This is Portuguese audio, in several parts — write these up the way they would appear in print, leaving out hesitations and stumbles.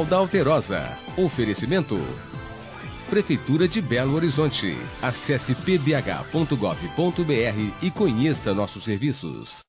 Da Alterosa. Oferecimento. Prefeitura de Belo Horizonte. Acesse pbh.gov.br e conheça nossos serviços.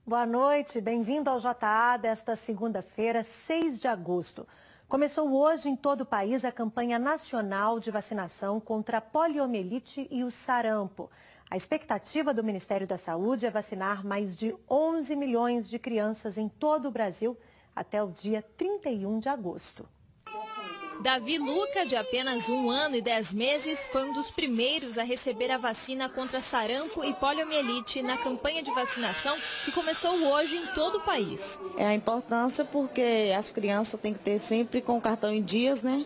Boa noite, bem-vindo ao JA desta segunda-feira, 6 de agosto. Começou hoje em todo o país a campanha nacional de vacinação contra a poliomielite e o sarampo. A expectativa do Ministério da Saúde é vacinar mais de 11 milhões de crianças em todo o Brasil até o dia 31 de agosto. Davi Luca, de apenas 1 ano e 10 meses, foi um dos primeiros a receber a vacina contra sarampo e poliomielite na campanha de vacinação que começou hoje em todo o país. É a importância porque as crianças têm que ter sempre com o cartão em dias, né?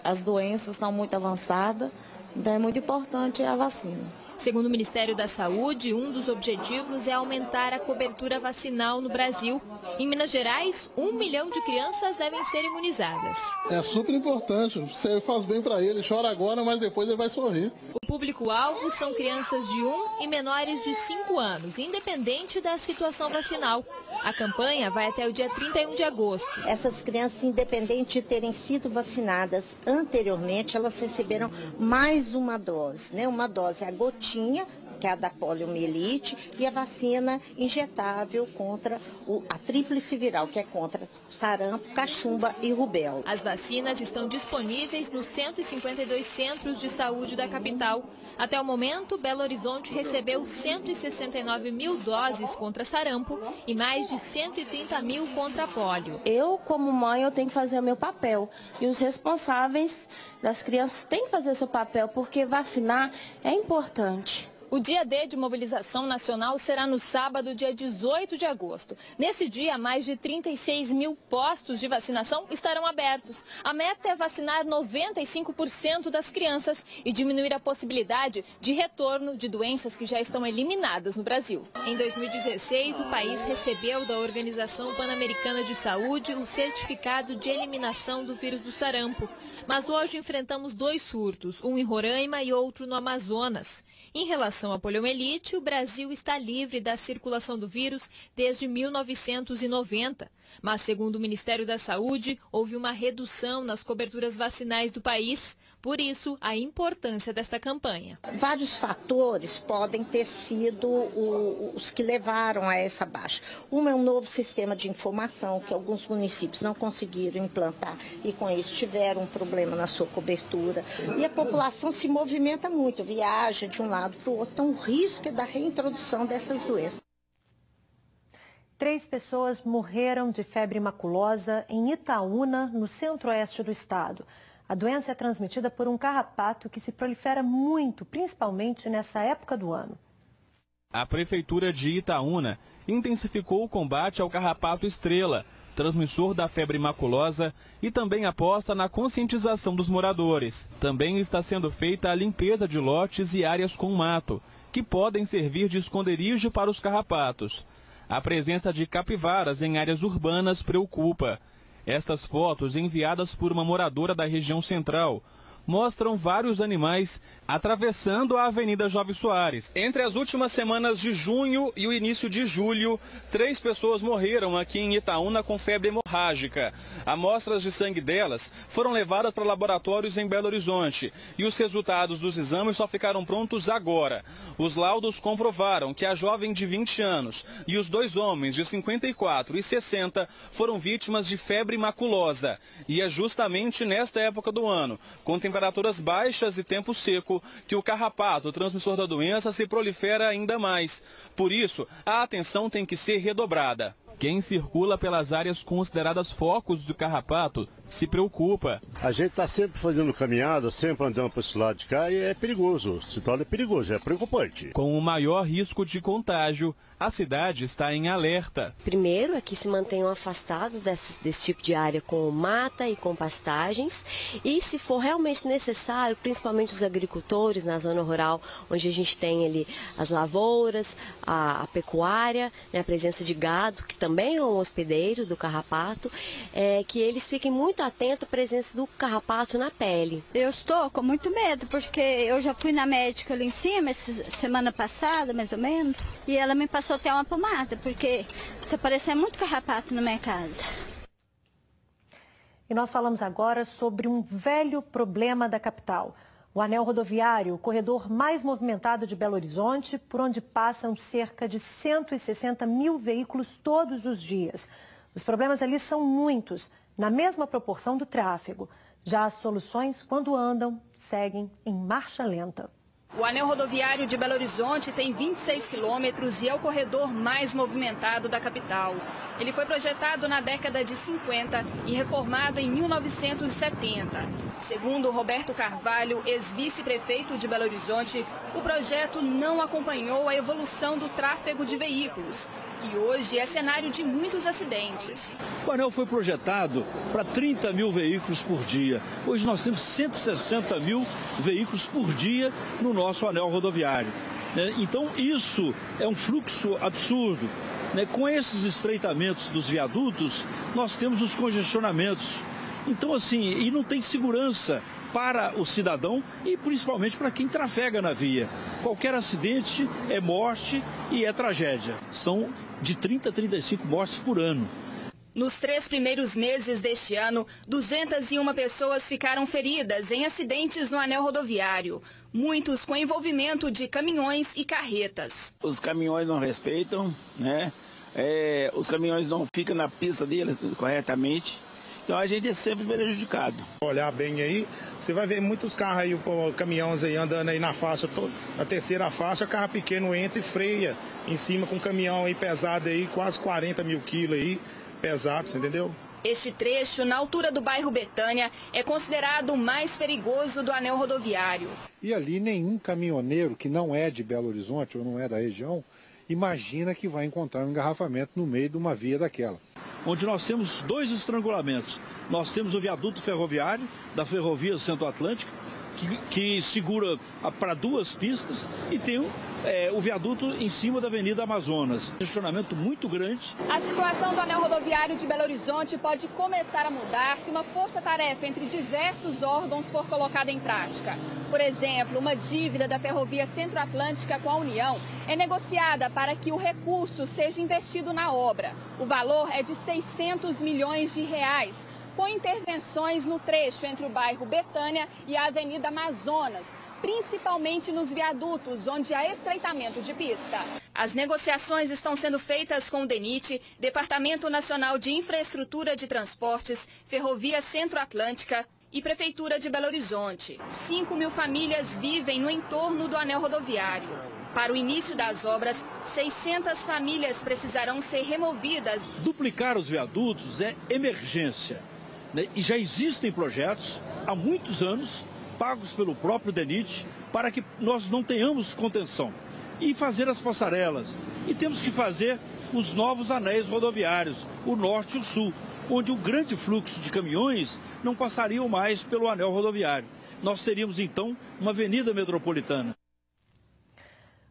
As doenças estão muito avançadas, então é muito importante a vacina. Segundo o Ministério da Saúde, um dos objetivos é aumentar a cobertura vacinal no Brasil. Em Minas Gerais, 1 milhão de crianças devem ser imunizadas. É super importante, você faz bem para ele, chora agora, mas depois ele vai sorrir. O público-alvo são crianças de 1 e menores de 5 anos, independente da situação vacinal. A campanha vai até o dia 31 de agosto. Essas crianças, independente de terem sido vacinadas anteriormente, elas receberam mais uma dose, né? Uma dose, a gotinha, que é a da poliomielite, e a vacina injetável contra a tríplice viral, que é contra sarampo, cachumba e rubéola. As vacinas estão disponíveis nos 152 centros de saúde da capital. Até o momento, Belo Horizonte recebeu 169 mil doses contra sarampo e mais de 130 mil contra pólio. Eu, como mãe, eu tenho que fazer o meu papel. E os responsáveis das crianças têm que fazer o seu papel, porque vacinar é importante. O dia D de mobilização nacional será no sábado, dia 18 de agosto. Nesse dia, mais de 36 mil postos de vacinação estarão abertos. A meta é vacinar 95% das crianças e diminuir a possibilidade de retorno de doenças que já estão eliminadas no Brasil. Em 2016, o país recebeu da Organização Pan-Americana de Saúde o certificado de eliminação do vírus do sarampo. Mas hoje enfrentamos 2 surtos, um em Roraima e outro no Amazonas. Em relação à poliomielite, o Brasil está livre da circulação do vírus desde 1990. Mas, segundo o Ministério da Saúde, houve uma redução nas coberturas vacinais do país. Por isso, a importância desta campanha. Vários fatores podem ter sido os que levaram a essa baixa. Um é um novo sistema de informação que alguns municípios não conseguiram implantar e com isso tiveram um problema na sua cobertura. E a população se movimenta muito, viaja de um lado para o outro. Então, o risco é da reintrodução dessas doenças. 3 pessoas morreram de febre maculosa em Itaúna, no centro-oeste do estado. A doença é transmitida por um carrapato que se prolifera muito, principalmente nessa época do ano. A Prefeitura de Itaúna intensificou o combate ao carrapato estrela, transmissor da febre maculosa, e também aposta na conscientização dos moradores. Também está sendo feita a limpeza de lotes e áreas com mato, que podem servir de esconderijo para os carrapatos. A presença de capivaras em áreas urbanas preocupa. Estas fotos, enviadas por uma moradora da região central, mostram vários animais atravessando a Avenida Jovem Soares. Entre as últimas semanas de junho e o início de julho, 3 pessoas morreram aqui em Itaúna com febre hemorrágica. Amostras de sangue delas foram levadas para laboratórios em Belo Horizonte e os resultados dos exames só ficaram prontos agora. Os laudos comprovaram que a jovem de 20 anos e os 2 homens de 54 e 60 foram vítimas de febre maculosa. E é justamente nesta época do ano, com temperaturas baixas e tempo seco, que o carrapato, o transmissor da doença, se prolifera ainda mais. Por isso, a atenção tem que ser redobrada. Quem circula pelas áreas consideradas focos do carrapato se preocupa. A gente está sempre fazendo caminhada, sempre andando para esse lado de cá e é perigoso. Se torna perigoso, é preocupante. Com o maior risco de contágio, a cidade está em alerta. Primeiro, é que se mantenham afastados desse tipo de área com mata e com pastagens. E se for realmente necessário, principalmente os agricultores na zona rural, onde a gente tem ali as lavouras, a pecuária, né, a presença de gado, que também é um hospedeiro do carrapato, que eles fiquem muito atentos à presença do carrapato na pele. Eu estou com muito medo, porque eu já fui na médica ali em cima, semana passada, mais ou menos, e ela me passou até uma pomada, porque está parecendo muito carrapato na minha casa. E nós falamos agora sobre um velho problema da capital. O anel rodoviário, o corredor mais movimentado de Belo Horizonte, por onde passam cerca de 160 mil veículos todos os dias. Os problemas ali são muitos, na mesma proporção do tráfego. Já as soluções, quando andam, seguem em marcha lenta. O anel rodoviário de Belo Horizonte tem 26 quilômetros e é o corredor mais movimentado da capital. Ele foi projetado na década de 50 e reformado em 1970. Segundo Roberto Carvalho, ex-vice-prefeito de Belo Horizonte, o projeto não acompanhou a evolução do tráfego de veículos. E hoje é cenário de muitos acidentes. O anel foi projetado para 30 mil veículos por dia. Hoje nós temos 160 mil veículos por dia no nosso anel rodoviário. Então isso é um fluxo absurdo. Com esses estreitamentos dos viadutos, nós temos os congestionamentos. Então assim, e não tem segurança para o cidadão e principalmente para quem trafega na via. Qualquer acidente é morte e é tragédia. São de 30 a 35 mortes por ano. Nos 3 primeiros meses deste ano, 201 pessoas ficaram feridas em acidentes no anel rodoviário. Muitos com envolvimento de caminhões e carretas. Os caminhões não respeitam, né? Os caminhões não ficam na pista deles corretamente. Então a gente é sempre prejudicado. Olhar bem aí, você vai ver muitos carros aí, caminhões aí andando aí na faixa, na terceira faixa, carro pequeno entra e freia em cima com um caminhão aí pesado aí, quase 40 mil quilos aí, pesados, entendeu? Este trecho, na altura do bairro Betânia, é considerado o mais perigoso do anel rodoviário. E ali nenhum caminhoneiro que não é de Belo Horizonte ou não é da região, imagina que vai encontrar um engarrafamento no meio de uma via daquela. Onde nós temos 2 estrangulamentos. Nós temos o viaduto ferroviário da Ferrovia Centro-Atlântica, que segura para 2 pistas, e tem o viaduto em cima da Avenida Amazonas. Um questionamento muito grande. A situação do anel rodoviário de Belo Horizonte pode começar a mudar se uma força-tarefa entre diversos órgãos for colocada em prática. Por exemplo, uma dívida da Ferrovia Centro-Atlântica com a União é negociada para que o recurso seja investido na obra. O valor é de 600 milhões de reais. Com intervenções no trecho entre o bairro Betânia e a Avenida Amazonas, principalmente nos viadutos, onde há estreitamento de pista. As negociações estão sendo feitas com o DENIT, Departamento Nacional de Infraestrutura de Transportes, Ferrovia Centro-Atlântica e Prefeitura de Belo Horizonte. 5 mil famílias vivem no entorno do anel rodoviário. Para o início das obras, 600 famílias precisarão ser removidas. Duplicar os viadutos é emergência. E já existem projetos há muitos anos, pagos pelo próprio DENIT, para que nós não tenhamos contenção. E fazer as passarelas. E temos que fazer os novos anéis rodoviários, o norte e o sul, onde o grande fluxo de caminhões não passariam mais pelo anel rodoviário. Nós teríamos, então, uma avenida metropolitana.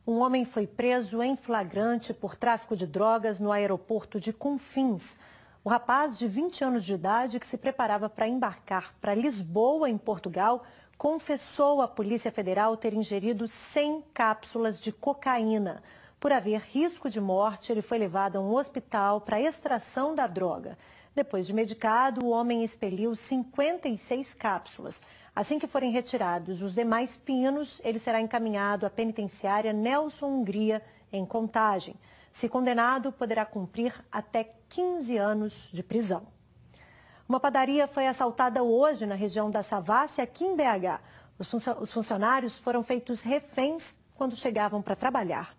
Um homem foi preso em flagrante por tráfico de drogas no aeroporto de Confins. O rapaz, de 20 anos de idade, que se preparava para embarcar para Lisboa, em Portugal, confessou à Polícia Federal ter ingerido 100 cápsulas de cocaína. Por haver risco de morte, ele foi levado a um hospital para extração da droga. Depois de medicado, o homem expeliu 56 cápsulas. Assim que forem retirados os demais pinos, ele será encaminhado à penitenciária Nelson Hungria, em Contagem. Se condenado, poderá cumprir até 15 anos de prisão. Uma padaria foi assaltada hoje na região da Savassi, aqui em BH. Os funcionários foram feitos reféns quando chegavam para trabalhar.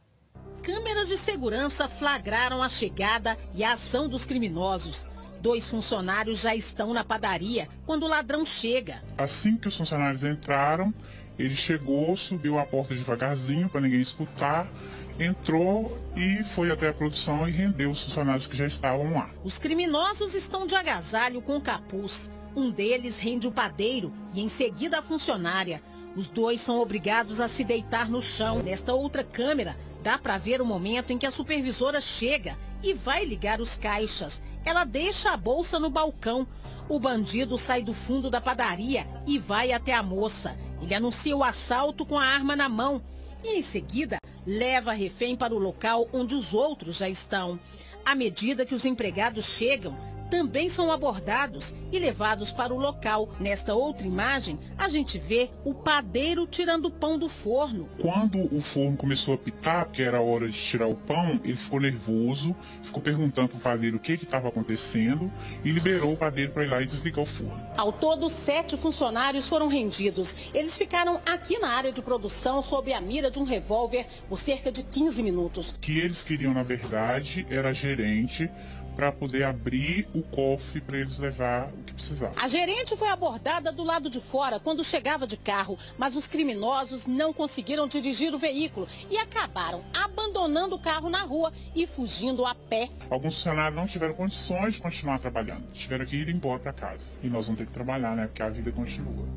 Câmeras de segurança flagraram a chegada e a ação dos criminosos. 2 funcionários já estão na padaria quando o ladrão chega. Assim que os funcionários entraram, ele chegou, subiu a porta devagarzinho para ninguém escutar, entrou e foi até a produção e rendeu os funcionários que já estavam lá. Os criminosos estão de agasalho com capuz. Um deles rende o padeiro e em seguida a funcionária. Os 2 são obrigados a se deitar no chão. Nesta outra câmera, dá para ver o momento em que a supervisora chega e vai ligar os caixas. Ela deixa a bolsa no balcão. O bandido sai do fundo da padaria e vai até a moça. Ele anuncia o assalto com a arma na mão e, em seguida, leva a refém para o local onde os outros já estão. À medida que os empregados chegam, também são abordados e levados para o local. Nesta outra imagem, a gente vê o padeiro tirando o pão do forno. Quando o forno começou a pitar, porque era hora de tirar o pão, ele ficou nervoso, ficou perguntando para o padeiro o que estava acontecendo e liberou o padeiro para ir lá e desligar o forno. Ao todo, 7 funcionários foram rendidos. Eles ficaram aqui na área de produção sob a mira de um revólver por cerca de 15 minutos. O que eles queriam, na verdade, era gerente para poder abrir o cofre para eles levar o que precisavam. A gerente foi abordada do lado de fora quando chegava de carro, mas os criminosos não conseguiram dirigir o veículo e acabaram abandonando o carro na rua e fugindo a pé. Alguns funcionários não tiveram condições de continuar trabalhando, tiveram que ir embora para casa. E nós vamos ter que trabalhar, né? Porque a vida continua.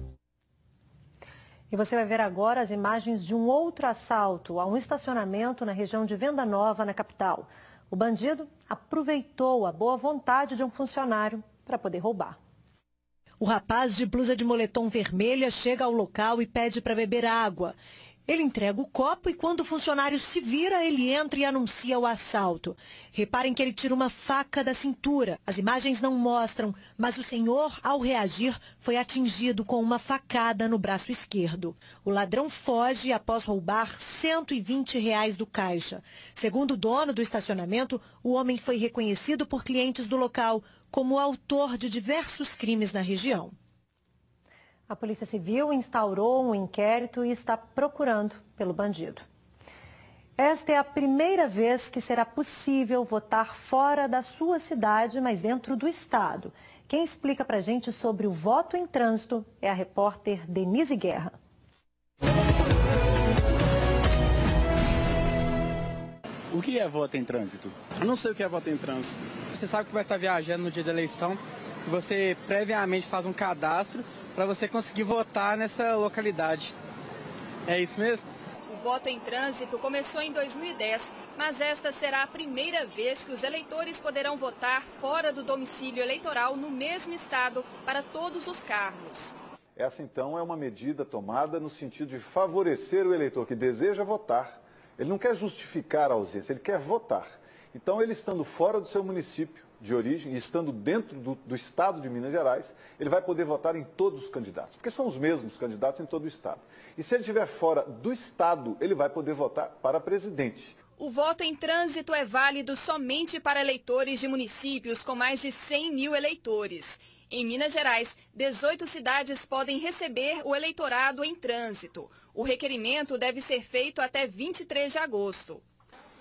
E você vai ver agora as imagens de um outro assalto a um estacionamento na região de Venda Nova, na capital. O bandido aproveitou a boa vontade de um funcionário para poder roubar. O rapaz de blusa de moletom vermelha chega ao local e pede para beber água. Ele entrega o copo e quando o funcionário se vira, ele entra e anuncia o assalto. Reparem que ele tira uma faca da cintura. As imagens não mostram, mas o senhor, ao reagir, foi atingido com uma facada no braço esquerdo. O ladrão foge após roubar R$120 do caixa. Segundo o dono do estacionamento, o homem foi reconhecido por clientes do local como autor de diversos crimes na região. A Polícia Civil instaurou um inquérito e está procurando pelo bandido. Esta é a primeira vez que será possível votar fora da sua cidade, mas dentro do estado. Quem explica pra gente sobre o voto em trânsito é a repórter Denise Guerra. O que é voto em trânsito? Eu não sei o que é voto em trânsito. Você sabe que vai estar viajando no dia da eleição, você previamente faz um cadastro para você conseguir votar nessa localidade. É isso mesmo? O voto em trânsito começou em 2010, mas esta será a primeira vez que os eleitores poderão votar fora do domicílio eleitoral no mesmo estado para todos os cargos. Essa, então, é uma medida tomada no sentido de favorecer o eleitor que deseja votar. Ele não quer justificar a ausência, ele quer votar. Então, ele estando fora do seu município de origem e estando dentro do estado de Minas Gerais, ele vai poder votar em todos os candidatos, porque são os mesmos candidatos em todo o estado. E se ele estiver fora do estado, ele vai poder votar para presidente. O voto em trânsito é válido somente para eleitores de municípios com mais de 100 mil eleitores. Em Minas Gerais, 18 cidades podem receber o eleitorado em trânsito. O requerimento deve ser feito até 23 de agosto.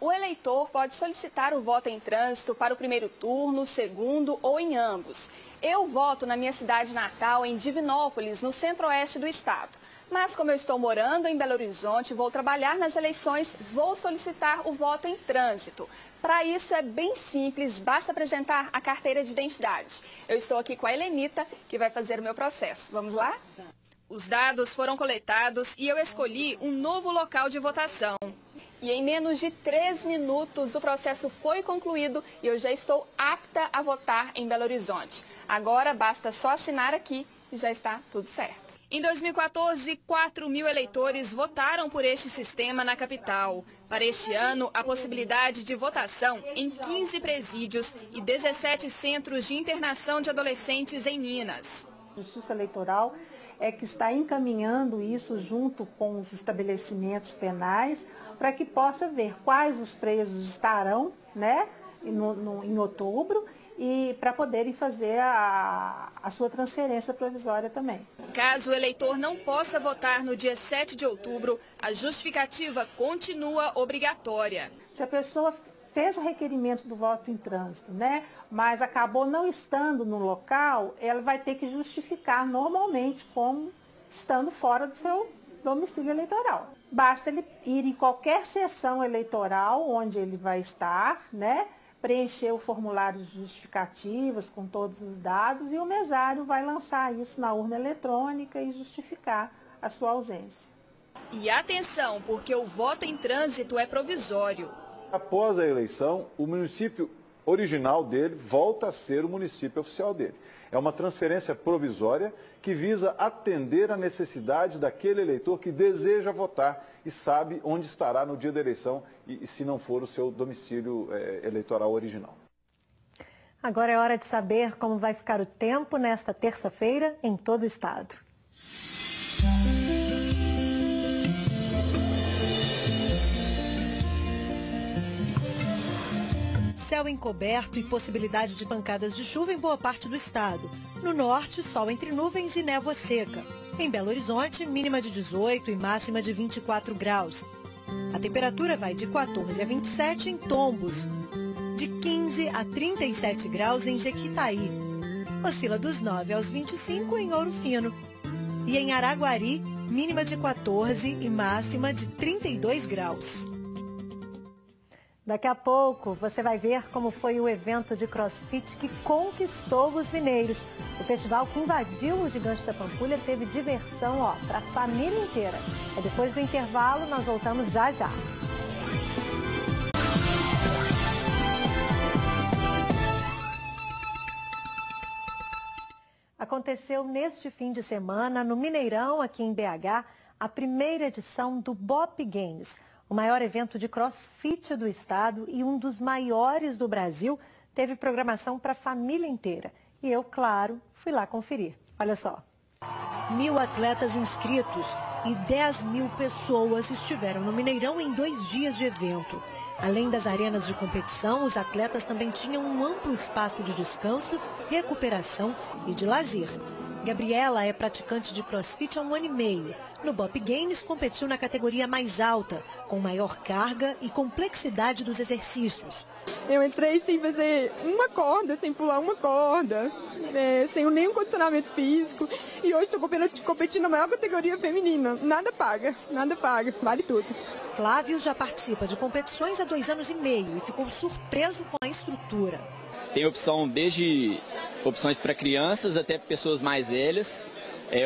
O eleitor pode solicitar o voto em trânsito para o primeiro turno, segundo ou em ambos. Eu voto na minha cidade natal, em Divinópolis, no centro-oeste do estado. Mas como eu estou morando em Belo Horizonte, vou trabalhar nas eleições, vou solicitar o voto em trânsito. Para isso é bem simples, basta apresentar a carteira de identidade. Eu estou aqui com a Helenita, que vai fazer o meu processo. Vamos lá? Os dados foram coletados e eu escolhi um novo local de votação. E em menos de 3 minutos o processo foi concluído e eu já estou apta a votar em Belo Horizonte. Agora basta só assinar aqui e já está tudo certo. Em 2014, 4 mil eleitores votaram por este sistema na capital. Para este ano, a possibilidade de votação em 15 presídios e 17 centros de internação de adolescentes em Minas. Justiça Eleitoral é que está encaminhando isso junto com os estabelecimentos penais para que possa ver quais os presos estarão, né, em outubro e para poderem fazer a sua transferência provisória também. Caso o eleitor não possa votar no dia 7 de outubro, a justificativa continua obrigatória. Se a pessoa fez o requerimento do voto em trânsito, né, mas acabou não estando no local, ela vai ter que justificar normalmente como estando fora do seu domicílio eleitoral. Basta ele ir em qualquer sessão eleitoral onde ele vai estar, né, preencher o formulário de justificativas com todos os dados e o mesário vai lançar isso na urna eletrônica e justificar a sua ausência. E atenção, porque o voto em trânsito é provisório. Após a eleição, o município original dele volta a ser o município oficial dele. É uma transferência provisória que visa atender a necessidade daquele eleitor que deseja votar e sabe onde estará no dia da eleição e se não for o seu domicílio eleitoral original. Agora é hora de saber como vai ficar o tempo nesta terça-feira em todo o estado. Céu encoberto e possibilidade de pancadas de chuva em boa parte do estado. No norte, sol entre nuvens e névoa seca. Em Belo Horizonte, mínima de 18 e máxima de 24 graus. A temperatura vai de 14 a 27 em Tombos, de 15 a 37 graus em Jequitaí. Oscila dos 9 aos 25 em Ouro Fino. E em Araguari, mínima de 14 e máxima de 32 graus. Daqui a pouco você vai ver como foi o evento de CrossFit que conquistou os mineiros. O festival que invadiu o Gigante da Pampulha teve diversão para a família inteira. Depois do intervalo, nós voltamos já já. Aconteceu neste fim de semana, no Mineirão, aqui em BH, a primeira edição do BOP Games. O maior evento de crossfit do estado e um dos maiores do Brasil, teve programação para a família inteira. E eu, claro, fui lá conferir. Olha só. 1.000 atletas inscritos e 10.000 pessoas estiveram no Mineirão em 2 dias de evento. Além das arenas de competição, os atletas também tinham um amplo espaço de descanso, recuperação e de lazer. Gabriela é praticante de CrossFit há 1 ano e meio. No BOP Games, competiu na categoria mais alta, com maior carga e complexidade dos exercícios. Eu entrei sem fazer uma corda, sem pular uma corda, sem nenhum condicionamento físico. E hoje estou competindo na maior categoria feminina. Nada paga, vale tudo. Flávio já participa de competições há 2 anos e meio e ficou surpreso com a estrutura. Tem opção desde opções para crianças até pessoas mais velhas,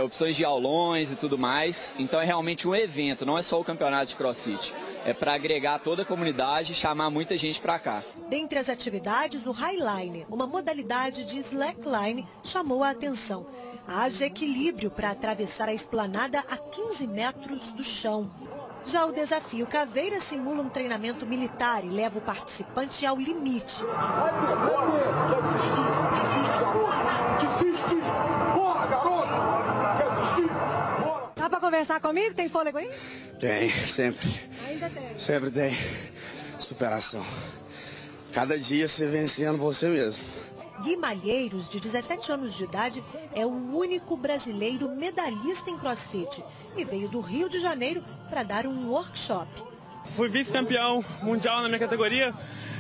opções de aulões e tudo mais. Então é realmente um evento, não é só o campeonato de CrossFit. É para agregar toda a comunidade e chamar muita gente para cá. Dentre as atividades, o Highline, uma modalidade de slackline, chamou a atenção. Haja equilíbrio para atravessar a esplanada a 15 metros do chão. Já o desafio Caveira simula um treinamento militar e leva o participante ao limite. Quer desistir? Desiste, garoto! Desiste! Bora, garoto! Quer desistir? Bora! Dá pra conversar comigo? Tem fôlego aí? Tem, sempre. Ainda tem? Sempre tem. Superação. Cada dia você vencendo você mesmo. Gui Malheiros, de 17 anos de idade, é o único brasileiro medalhista em CrossFit e veio do Rio de Janeiro para dar um workshop. Fui vice-campeão mundial na minha categoria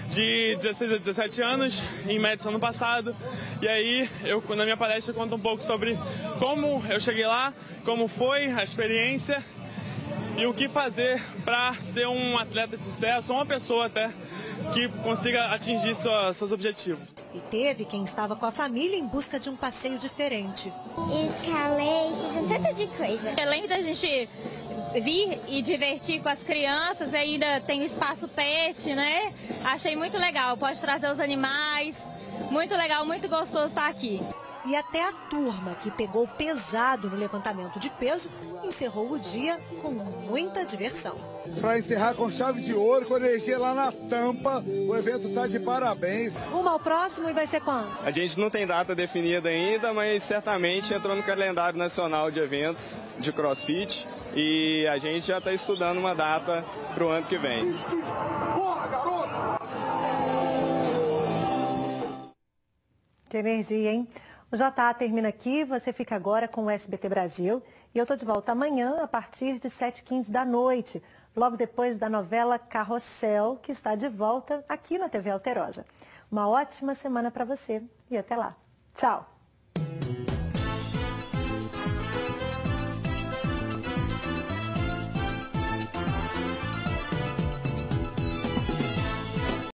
de 16 a 17 anos, em Madison ano passado. E aí, na minha palestra, eu conto um pouco sobre como eu cheguei lá, como foi a experiência e o que fazer para ser um atleta de sucesso, uma pessoa até, que consiga atingir seus objetivos. E teve quem estava com a família em busca de um passeio diferente. Escalei, fiz um tanto de coisa. Além da gente vir e divertir com as crianças, ainda tem o espaço pet, né? Achei muito legal, pode trazer os animais. Muito legal, muito gostoso estar aqui. E até a turma, que pegou pesado no levantamento de peso, encerrou o dia com muita diversão. Para encerrar com chave de ouro, com energia lá na tampa, o evento está de parabéns. Rumo ao próximo e vai ser quando? A gente não tem data definida ainda, mas certamente entrou no calendário nacional de eventos de CrossFit e a gente já está estudando uma data para o ano que vem. Bora, garoto! Que energia, hein? O JA termina aqui, você fica agora com o SBT Brasil e eu estou de volta amanhã a partir de 7h15 da noite, logo depois da novela Carrossel, que está de volta aqui na TV Alterosa. Uma ótima semana para você e até lá. Tchau!